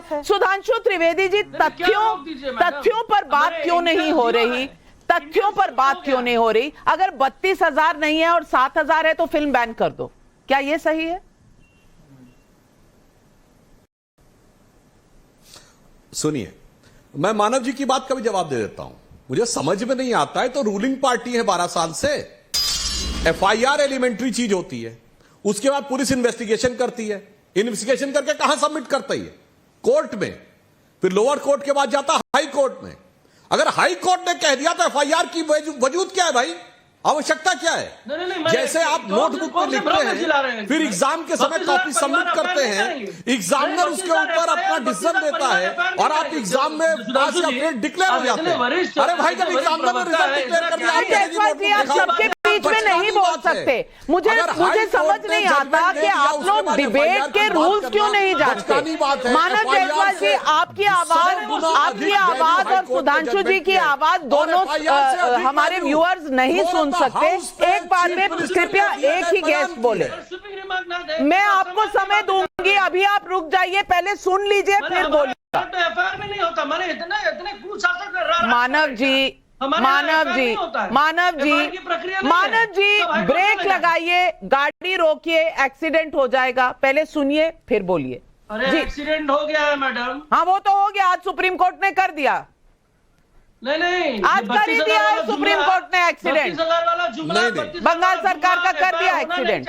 साफ है। सुधांशु त्रिवेदी जी, तथ्यों पर बात क्यों नहीं हो रही? तथ्यों पर बात क्यों नहीं हो रही? अगर 32,000 नहीं है और 7,000 है तो फिल्म बैन कर दो, क्या ये सही है? सुनिए, मैं मानव जी की बात का भी जवाब दे देता हूं। मुझे समझ में नहीं आता है, तो रूलिंग पार्टी है 12 साल से, एफआईआर एलिमेंट्री चीज होती है, उसके बाद पुलिस इन्वेस्टिगेशन करती है, इन्वेस्टिगेशन करके कहां सबमिट करता है? कोर्ट में, फिर लोअर कोर्ट के बाद जाता हाई कोर्ट में। अगर हाई कोर्ट ने कह दिया तो एफआईआर की वजूद क्या है भाई? आवश्यकता क्या है? जैसे आप नोटबुक में लिखते हैं, फिर एग्जाम के समय कॉपी सबमिट करते हैं, एग्जामिनर उसके ऊपर अपना डिसीजन देता है और आप एग्जाम में पास या फेल डिक्लेयर हो जाते हैं। अरे भाई, जब एग्जामिनर ने रिजल्ट डिक्लेयर कर दिया, आप सबके बीच में नहीं बोल सकते। मुझे समझ नहीं आता कि आप लोग डिबेट के रूल्स क्यों नहीं जानते। मानव जायसवाल जी, आपकी आवाज और सुधांशु जी की आवाज दोनों हमारे व्यूअर्स नहीं सुन सकते। एक बार में कृपया एक ही गेस्ट बोले। मैं आपको समय दूंगी, अभी आप रुक जाइए, पहले सुन लीजिए फिर बोलिए। मानव जी ब्रेक लगाइए, गाड़ी रोकिए, एक्सीडेंट हो जाएगा। पहले सुनिए फिर बोलिए। अरे एक्सीडेंट हो गया है मैडम। हाँ, वो तो हो गया, आज सुप्रीम कोर्ट ने कर दिया। नहीं, आज कर ही दिया है सुप्रीम कोर्ट ने एक्सीडेंट। 32,000 वाला जुमला बंगाल सरकार का कर दिया एक्सीडेंट।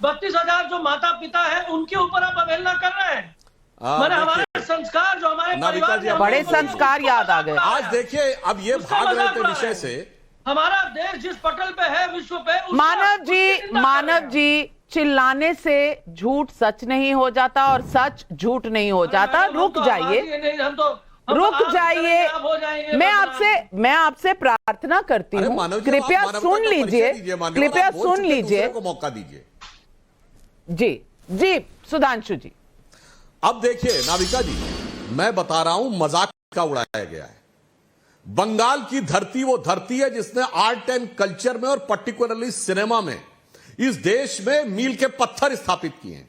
32,000 जो माता पिता है उनके ऊपर आप अवहेलना कर रहे हैं। हमारे संस्कार जो हमारे परिवार में, बड़े संस्कार याद आ गए। आज देखिए, अब ये भाग रहे थे विषय से। हमारा देश जिस पटल पे है विश्व पे, मानव जी चिल्लाने से झूठ सच नहीं हो जाता और सच झूठ नहीं हो जाता। रुक जाइए, रुक जाइए। मैं आपसे प्रार्थना करती हूँ, कृपया सुन लीजिए, कृपया सुन लीजिए, को मौका दीजिए। जी सुधांशु जी। अब देखिए नाविका जी, मैं बता रहा हूं, मजाक का उड़ाया गया है। बंगाल की धरती वो धरती है जिसने आर्ट एंड कल्चर में और पर्टिकुलरली सिनेमा में इस देश में मील के पत्थर स्थापित किए हैं।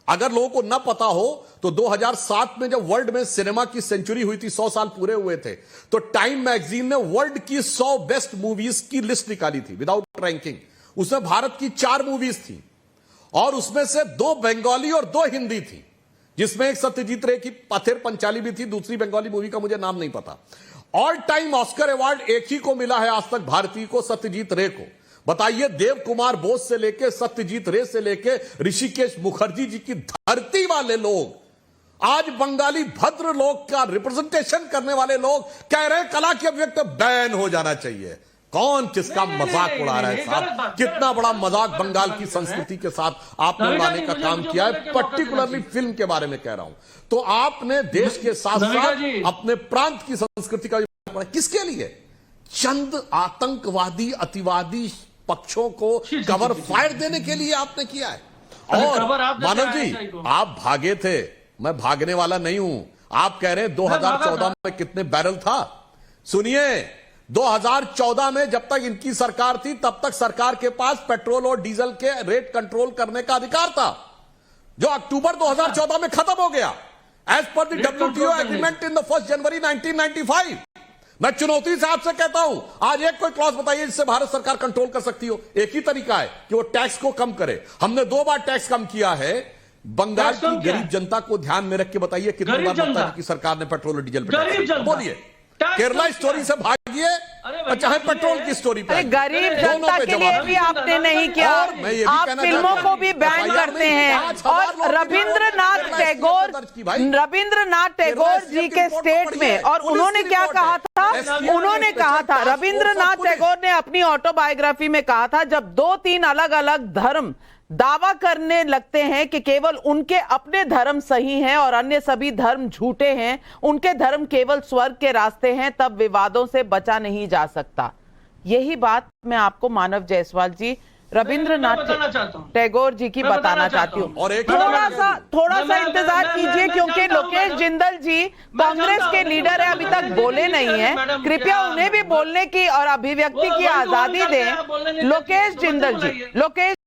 अगर लोगों को न पता हो तो 2007 में जब वर्ल्ड में सिनेमा की सेंचुरी हुई थी, 100 साल पूरे हुए थे, तो टाइम मैगजीन ने वर्ल्ड की 100 बेस्ट मूवीज की लिस्ट निकाली थी विदाउट रैंकिंग। उसमें भारत की 4 मूवीज थी और उसमें से 2 बंगाली और 2 हिंदी थी, जिसमें एक सत्यजीत रे की पथेर पंचाली भी थी, दूसरी बंगाली मूवी का मुझे नाम नहीं पता। ऑल टाइम ऑस्कर अवार्ड एक ही को मिला है आज तक, भारतीय को, सत्यजीत रे को। बताइए, देव कुमार बोस से लेके सत्यजीत रे से लेके ऋषिकेश मुखर्जी जी की धरती वाले लोग, आज बंगाली भद्र लोग का रिप्रेजेंटेशन करने वाले लोग कह रहे हैं कला की अभिव्यक्ति बैन हो जाना चाहिए। कौन किसका मजाक उड़ा रहा है साहब? कितना बड़ा मजाक बंगाल की संस्कृति के साथ आपने उड़ाने का काम किया है, पर्टिकुलरली फिल्म के बारे में कह रहा हूं। तो आपने देश के साथ साथ अपने प्रांत की संस्कृति का भी, किसके लिए? चंद आतंकवादी अतिवादी पक्षों को कवर फायर देने के लिए आपने किया है। और मानव जी, आप भागे थे, मैं भागने वाला नहीं हूं। आप कह रहे हैं 2014 में कितने बैरल था? सुनिए, 2014 में जब तक इनकी सरकार थी तब तक सरकार के पास पेट्रोल और डीजल के रेट कंट्रोल करने का अधिकार था, जो अक्टूबर 2014 में खत्म हो गया as per the WTO agreement in the 1 जनवरी 1995। मैं चुनौती से आपसे कहता हूं, आज एक कोई क्लॉज बताइए जिससे भारत सरकार कंट्रोल कर सकती हो। एक ही तरीका है कि वो टैक्स को कम करे। हमने 2 बार टैक्स कम किया है। बंगाल की गरीब जनता को ध्यान में रख के बताइए कितनी बार ममता जी की सरकार ने पेट्रोल और डीजल पे बोलिए। केरला स्टोरी से भागिए, चाहे पेट्रोल की स्टोरी पे। गरीब जनता के लिए भी आपने नहीं किया। आप फिल्मों को भी बैन करते हैं। और रविंद्रनाथ टैगोर जी के स्टेट में, और उन्होंने क्या कहा था? उन्होंने कहा था, रविंद्रनाथ टैगोर ने अपनी ऑटोबायोग्राफी में कहा था, जब 2-3 अलग अलग धर्म दावा करने लगते हैं कि केवल उनके अपने धर्म सही हैं और अन्य सभी धर्म झूठे हैं, उनके धर्म केवल स्वर्ग के रास्ते हैं, तब विवादों से बचा नहीं जा सकता। यही बात मैं आपको मानव जायसवाल जी, रविंद्रनाथ टैगोर जी की बताना चाहती हूँ। और थोड़ा सा इंतजार कीजिए, क्योंकि लोकेश जिंदल जी कांग्रेस के लीडर है, अभी तक बोले नहीं है। कृपया उन्हें भी बोलने की और अभिव्यक्ति की आजादी दें। लोकेश जिंदल जी,